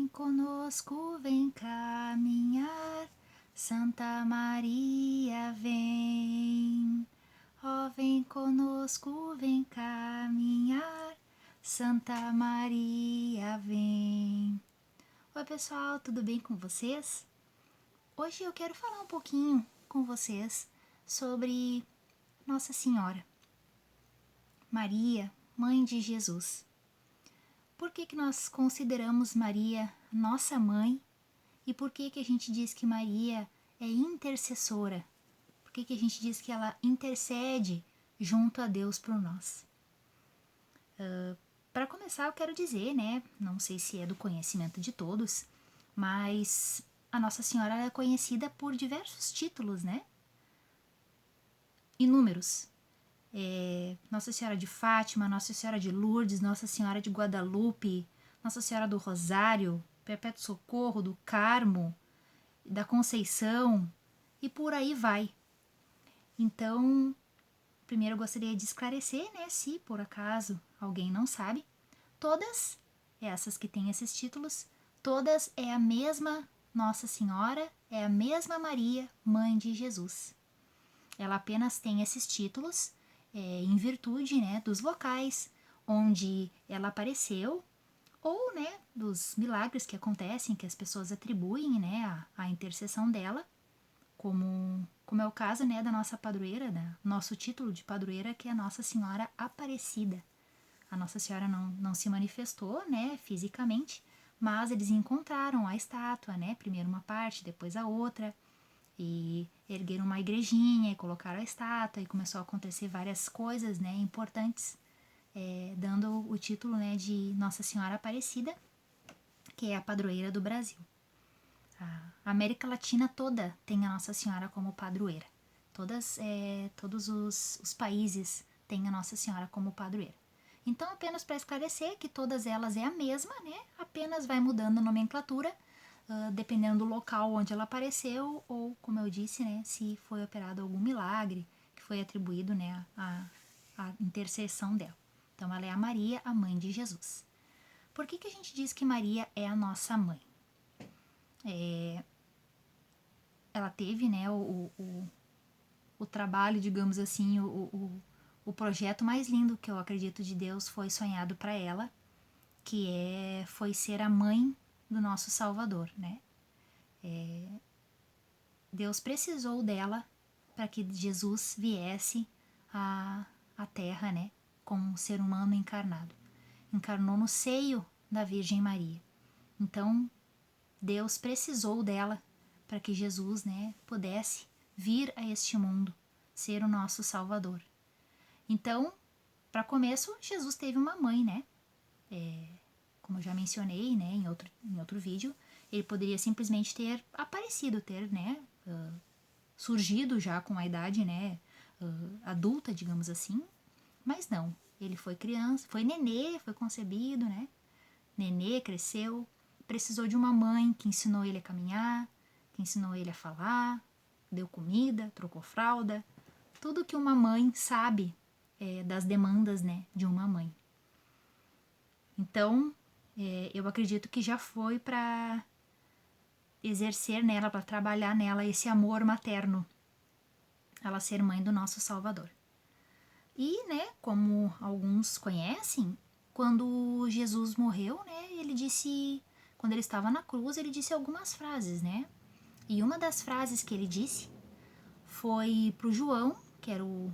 conosco, vem caminhar, Santa Maria vem. Ó, vem conosco, vem caminhar, Santa Maria vem. Oi pessoal, tudo bem com vocês? Hoje eu quero falar um pouquinho com vocês sobre Nossa Senhora, Maria, Mãe de Jesus. Por que nós consideramos Maria nossa mãe e por que a gente diz que Maria é intercessora? Por que a gente diz que ela intercede junto a Deus por nós? Para começar, eu quero dizer, né, não sei se é do conhecimento de todos, mas a Nossa Senhora é conhecida por diversos títulos, né? Inúmeros. Nossa Senhora de Fátima, Nossa Senhora de Lourdes, Nossa Senhora de Guadalupe, Nossa Senhora do Rosário, Perpétuo Socorro, do Carmo, da Conceição e por aí vai. Então, primeiro eu gostaria de esclarecer, né, se por acaso alguém não sabe, todas essas que têm esses títulos, todas é a mesma Nossa Senhora, é a mesma Maria, Mãe de Jesus. Ela apenas tem esses títulos em virtude, né, dos locais onde ela apareceu ou, né, dos milagres que acontecem, que as pessoas atribuem, né, à intercessão dela, como é o caso, né, da nossa padroeira, nosso título de padroeira, que é Nossa Senhora Aparecida. A Nossa Senhora não se manifestou, né, fisicamente, mas eles encontraram a estátua, né, primeiro uma parte, depois a outra, e ergueram uma igrejinha e colocaram a estátua e começou a acontecer várias coisas, né, importantes, dando o título, né, de Nossa Senhora Aparecida, que é a padroeira do Brasil. A América Latina toda tem a Nossa Senhora como padroeira. Todos os países têm a Nossa Senhora como padroeira. Então, apenas para esclarecer que todas elas é a mesma, né? Apenas vai mudando a nomenclatura, dependendo do local onde ela apareceu ou, como eu disse, né, se foi operado algum milagre que foi atribuído, né, à intercessão dela. Então, ela é a Maria, a mãe de Jesus. Por que a gente diz que Maria é a nossa mãe? Ela teve, né, o trabalho, digamos assim, o projeto mais lindo que eu acredito de Deus foi sonhado para ela, que foi ser a mãe do nosso Salvador, né? Deus precisou dela para que Jesus viesse à Terra, né, como um ser humano encarnado. Encarnou no seio da Virgem Maria. Então, Deus precisou dela para que Jesus, né, pudesse vir a este mundo, ser o nosso Salvador. Então, para começo, Jesus teve uma mãe, né? Como eu já mencionei, né, em outro vídeo, ele poderia simplesmente ter aparecido, né, surgido já com a idade, né, adulta, digamos assim, mas não. Ele foi criança, foi nenê, foi concebido, né? Nenê, cresceu, precisou de uma mãe que ensinou ele a caminhar, que ensinou ele a falar, deu comida, trocou fralda, tudo que uma mãe sabe das demandas, né, de uma mãe. Então, eu acredito que já foi para exercer nela, para trabalhar nela esse amor materno, ela ser mãe do nosso Salvador. E, né, como alguns conhecem, quando Jesus morreu, né, ele disse, quando ele estava na cruz, ele disse algumas frases, né? E uma das frases que ele disse foi pro João, que era o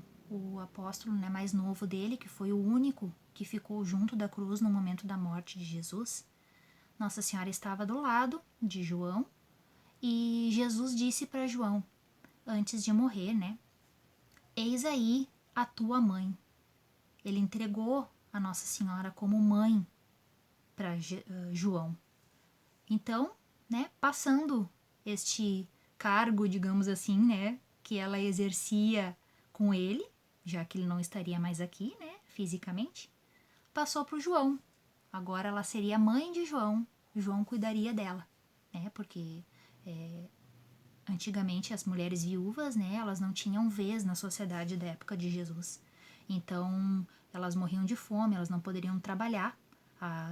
apóstolo, né, mais novo dele, que foi o único que ficou junto da cruz no momento da morte de Jesus. Nossa Senhora estava do lado de João e Jesus disse para João, antes de morrer, né? Eis aí a tua mãe. Ele entregou a Nossa Senhora como mãe para João. Então, né, passando este cargo, digamos assim, né, que ela exercia com ele, já que ele não estaria mais aqui, né, fisicamente, passou para o João. Agora ela seria mãe de João. João cuidaria dela, né, porque antigamente as mulheres viúvas, né, elas não tinham vez na sociedade da época de Jesus. Então, elas morriam de fome, elas não poderiam trabalhar,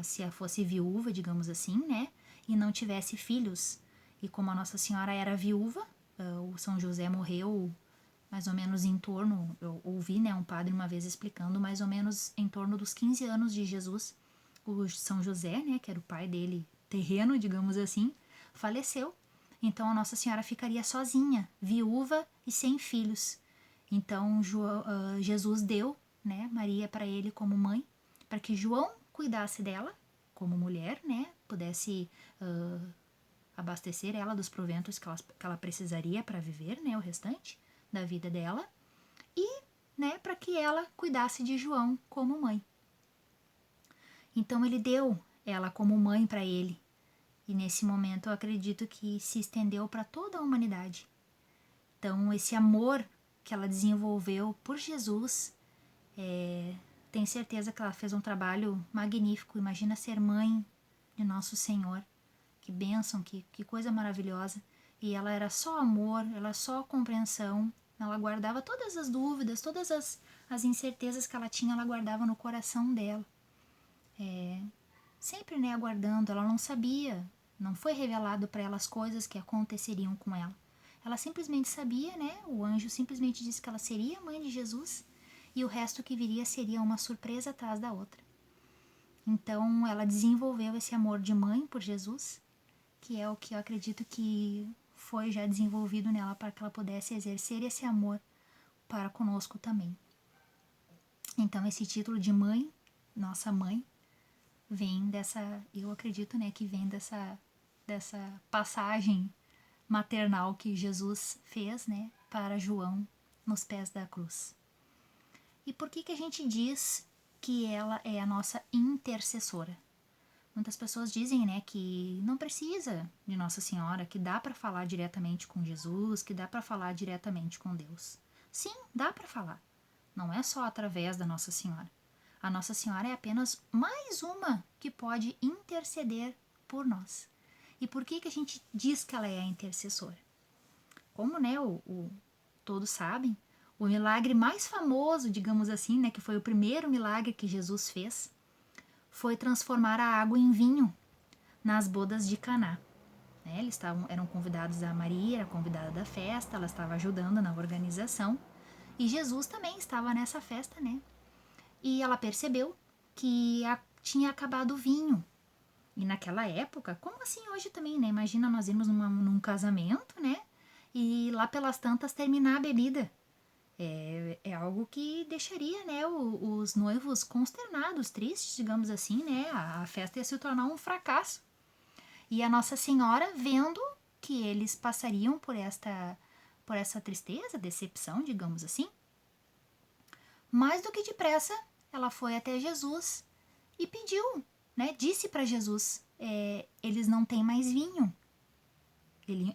se fosse viúva, digamos assim, né? e não tivesse filhos. E como a Nossa Senhora era viúva, o São José morreu mais ou menos em torno, eu ouvi, né, um padre uma vez explicando, mais ou menos em torno dos 15 anos de Jesus, o São José, né, que era o pai dele terreno, digamos assim, faleceu. Então a Nossa Senhora ficaria sozinha, viúva e sem filhos. Então Jesus deu, né, Maria para ele como mãe, para que João cuidasse dela como mulher, né, pudesse abastecer ela dos proventos que ela precisaria para viver, né, o restante da vida dela, e, né, para que ela cuidasse de João como mãe. Então ele deu ela como mãe para ele, e nesse momento eu acredito que se estendeu para toda a humanidade. Então esse amor que ela desenvolveu por Jesus, tenho certeza que ela fez um trabalho magnífico. Imagina ser mãe de Nosso Senhor, que bênção, que coisa maravilhosa. E ela era só amor, ela só compreensão, ela guardava todas as dúvidas, todas as incertezas que ela tinha, ela guardava no coração dela. Sempre, né, aguardando, ela não sabia, não foi revelado para ela as coisas que aconteceriam com ela. Ela simplesmente sabia, né, o anjo simplesmente disse que ela seria mãe de Jesus e o resto que viria seria uma surpresa atrás da outra. Então ela desenvolveu esse amor de mãe por Jesus, que é o que eu acredito que foi já desenvolvido nela para que ela pudesse exercer esse amor para conosco também. Então esse título de mãe, nossa mãe, vem dessa, eu acredito, né, que vem dessa passagem maternal que Jesus fez, né, para João nos pés da cruz. E por que a gente diz que ela é a nossa intercessora? Muitas pessoas dizem, né, que não precisa de Nossa Senhora, que dá para falar diretamente com Jesus, que dá para falar diretamente com Deus. Sim, dá para falar. Não é só através da Nossa Senhora. A Nossa Senhora é apenas mais uma que pode interceder por nós. E por que a gente diz que ela é a intercessora? Como, né, todos sabem, o milagre mais famoso, digamos assim, né, que foi o primeiro milagre que Jesus fez, foi transformar a água em vinho nas bodas de Caná. Né, eram convidados, a Maria era convidada da festa, ela estava ajudando na organização, e Jesus também estava nessa festa, né? E ela percebeu que tinha acabado o vinho. E naquela época, como assim hoje também, né? Imagina nós irmos num casamento, né? E lá pelas tantas terminar a bebida. É algo que deixaria, né, os noivos consternados, tristes, digamos assim, né? A festa ia se tornar um fracasso. E a Nossa Senhora, vendo que eles passariam por essa tristeza, decepção, digamos assim, mais do que depressa, ela foi até Jesus e pediu, né? Disse para Jesus, eles não têm mais vinho.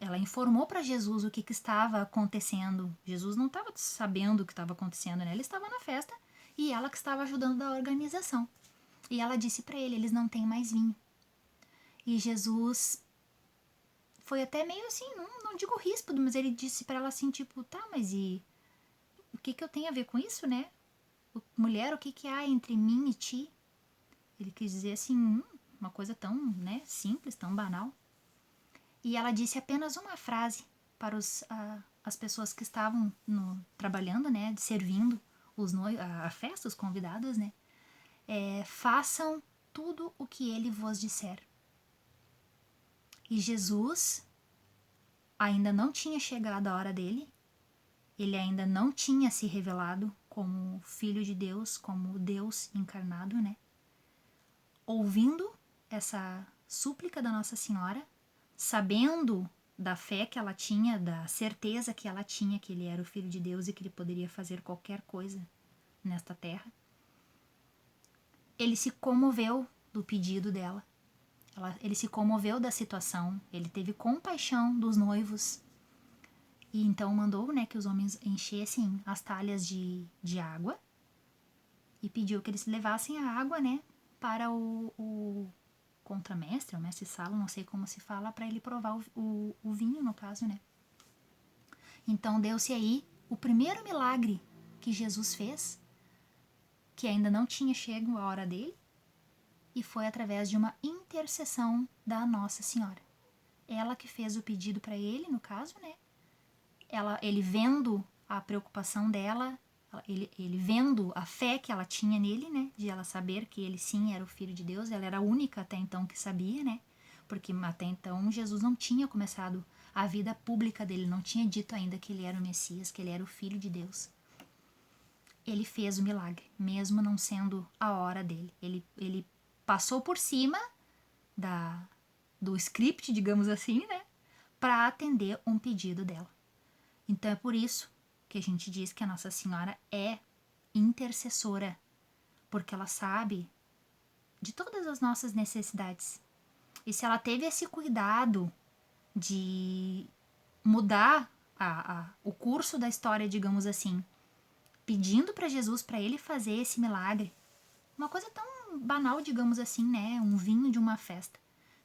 Ela informou para Jesus o que estava acontecendo. Jesus não estava sabendo o que estava acontecendo, né? Ele estava na festa e ela que estava ajudando da organização. E ela disse para ele, eles não têm mais vinho. E Jesus foi até meio assim, não digo ríspido, mas ele disse para ela assim, tipo, tá, mas e o que eu tenho a ver com isso, né? Mulher, o que há entre mim e ti? Ele quis dizer assim, uma coisa tão, né, simples, tão banal. E ela disse apenas uma frase para as pessoas que estavam trabalhando, né, servindo a festa, os convidados, né? Façam tudo o que ele vos disser. E Jesus ainda não tinha chegado a hora dele, ele ainda não tinha se revelado como Filho de Deus, como Deus encarnado, né? Ouvindo essa súplica da Nossa Senhora, sabendo da fé que ela tinha, da certeza que ela tinha que ele era o Filho de Deus e que ele poderia fazer qualquer coisa nesta terra, ele se comoveu do pedido dela. Ele se comoveu da situação, ele teve compaixão dos noivos e então mandou, né, que os homens enchessem as talhas de água e pediu que eles levassem a água, né, para o contramestre, o mestre-sala, não sei como se fala, para ele provar o vinho, no caso, né. Então deu-se aí o primeiro milagre que Jesus fez, que ainda não tinha chegado a hora dele, e foi através de uma intercessão da Nossa Senhora. Ela que fez o pedido para ele, no caso, né? Ele vendo a preocupação dela, ele vendo a fé que ela tinha nele, né? De ela saber que ele sim era o Filho de Deus. Ela era a única até então que sabia, né? Porque até então Jesus não tinha começado a vida pública dele, não tinha dito ainda que ele era o Messias, que ele era o Filho de Deus. Ele fez o milagre, mesmo não sendo a hora dele. Ele passou por cima do script, digamos assim, né? Para atender um pedido dela. Então é por isso que a gente diz que a Nossa Senhora é intercessora, porque ela sabe de todas as nossas necessidades. E se ela teve esse cuidado de mudar o curso da história, digamos assim, pedindo para Jesus para ele fazer esse milagre, uma coisa tão banal, digamos assim, né? Um vinho de uma festa.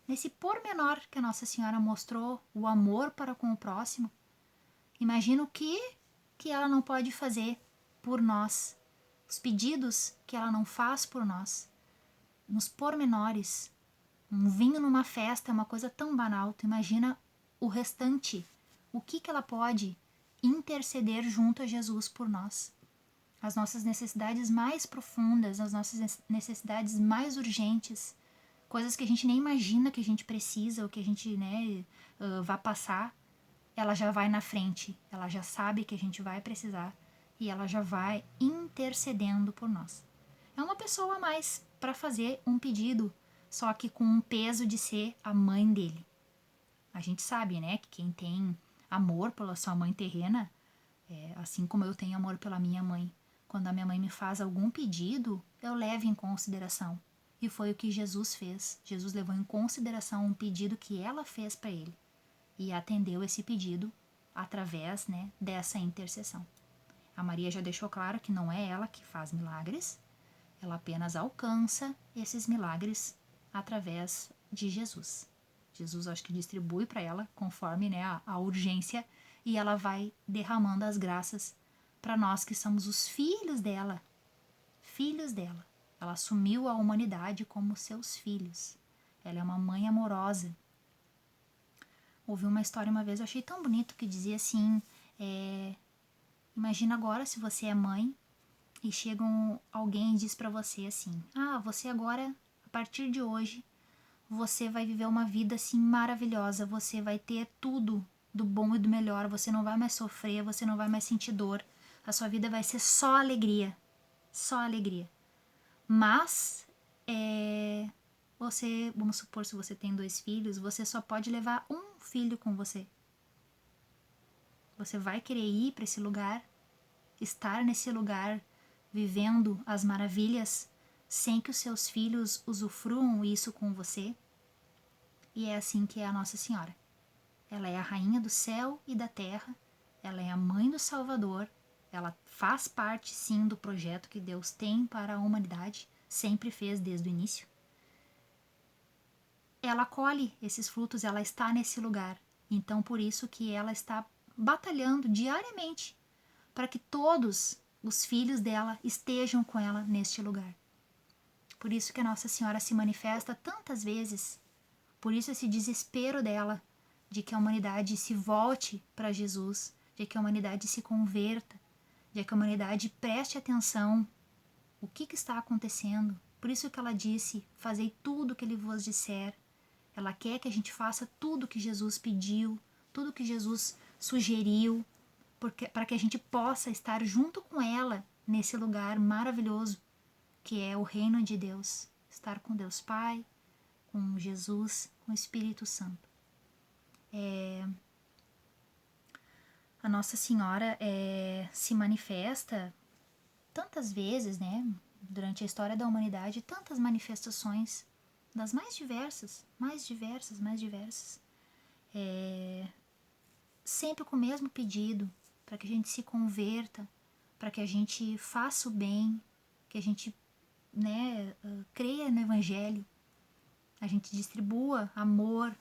Nesse pormenor que a Nossa Senhora mostrou o amor para com o próximo, imagina o que ela não pode fazer por nós. Os pedidos que ela não faz por nós. Nos pormenores. Um vinho numa festa é uma coisa tão banal. Tu imagina o restante. O que ela pode interceder junto a Jesus por nós. As nossas necessidades mais profundas, as nossas necessidades mais urgentes. Coisas que a gente nem imagina que a gente precisa ou que a gente, né, vai passar. Ela já vai na frente, ela já sabe que a gente vai precisar e ela já vai intercedendo por nós. É uma pessoa a mais para fazer um pedido, só que com o peso de ser a mãe dele. A gente sabe, né, que quem tem amor pela sua mãe terrena, assim como eu tenho amor pela minha mãe, quando a minha mãe me faz algum pedido, eu levo em consideração. E foi o que Jesus fez. Jesus levou em consideração um pedido que ela fez para ele. E atendeu esse pedido através, né, dessa intercessão. A Maria já deixou claro que não é ela que faz milagres, ela apenas alcança esses milagres através de Jesus. Jesus acho que distribui para ela conforme, né, a urgência e ela vai derramando as graças para nós que somos os filhos dela. Filhos dela. Ela assumiu a humanidade como seus filhos. Ela é uma mãe amorosa. Ouvi uma história uma vez, eu achei tão bonito, que dizia assim, imagina agora se você é mãe e chega alguém e diz pra você assim, você agora, a partir de hoje, você vai viver uma vida assim maravilhosa, você vai ter tudo do bom e do melhor, você não vai mais sofrer, você não vai mais sentir dor, a sua vida vai ser só alegria, só alegria. Mas, você, vamos supor, se você tem 2 filhos, você só pode levar um filho com você. Você vai querer ir para esse lugar, estar nesse lugar, vivendo as maravilhas, sem que os seus filhos usufruam isso com você? E é assim que é a Nossa Senhora. Ela é a rainha do céu e da terra, ela é a mãe do Salvador, ela faz parte, sim, do projeto que Deus tem para a humanidade, sempre fez desde o início. Ela colhe esses frutos, ela está nesse lugar. Então, por isso que ela está batalhando diariamente para que todos os filhos dela estejam com ela neste lugar. Por isso que a Nossa Senhora se manifesta tantas vezes. Por isso esse desespero dela de que a humanidade se volte para Jesus, de que a humanidade se converta, de que a humanidade preste atenção. O que está acontecendo? Por isso que ela disse, fazei tudo o que ele vos disser. Ela quer que a gente faça tudo o que Jesus pediu, tudo o que Jesus sugeriu, para que a gente possa estar junto com ela nesse lugar maravilhoso que é o reino de Deus. Estar com Deus Pai, com Jesus, com o Espírito Santo. A Nossa Senhora se manifesta tantas vezes, né, durante a história da humanidade, tantas manifestações das mais diversas, sempre com o mesmo pedido, para que a gente se converta, para que a gente faça o bem, que a gente, né, creia no Evangelho, a gente distribua amor,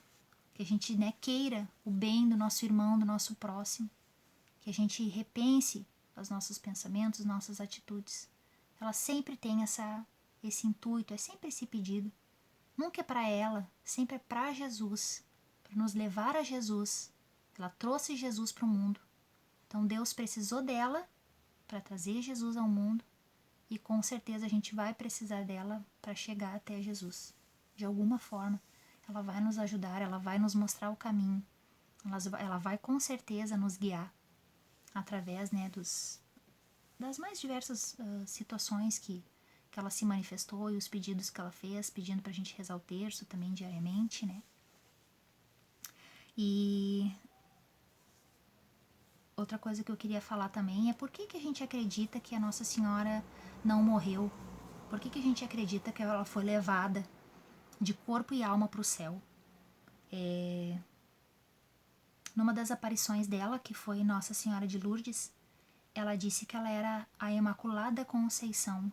que a gente, né, queira o bem do nosso irmão, do nosso próximo, que a gente repense os nossos pensamentos, nossas atitudes. Ela sempre tem esse intuito, é sempre esse pedido. Nunca é para ela, sempre é para Jesus, para nos levar a Jesus. Ela trouxe Jesus para o mundo. Então Deus precisou dela para trazer Jesus ao mundo e com certeza a gente vai precisar dela para chegar até Jesus. De alguma forma, ela vai nos ajudar, ela vai nos mostrar o caminho, ela vai com certeza nos guiar através, né, das mais diversas situações que ela se manifestou e os pedidos que ela fez, pedindo pra gente rezar o terço também diariamente, né? E outra coisa que eu queria falar também é por que a gente acredita que a Nossa Senhora não morreu? Por que a gente acredita que ela foi levada de corpo e alma para o céu? Numa das aparições dela, que foi Nossa Senhora de Lourdes, ela disse que ela era a Imaculada Conceição.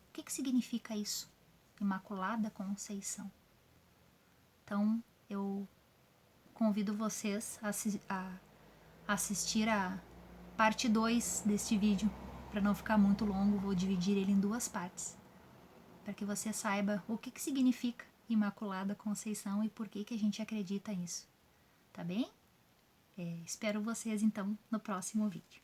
O que significa isso? Imaculada Conceição. Então, eu convido vocês a assistir a parte 2 deste vídeo. Para não ficar muito longo, vou dividir ele em 2 partes. Para que você saiba o que significa Imaculada Conceição e por que a gente acredita nisso. Tá bem? Espero vocês então no próximo vídeo.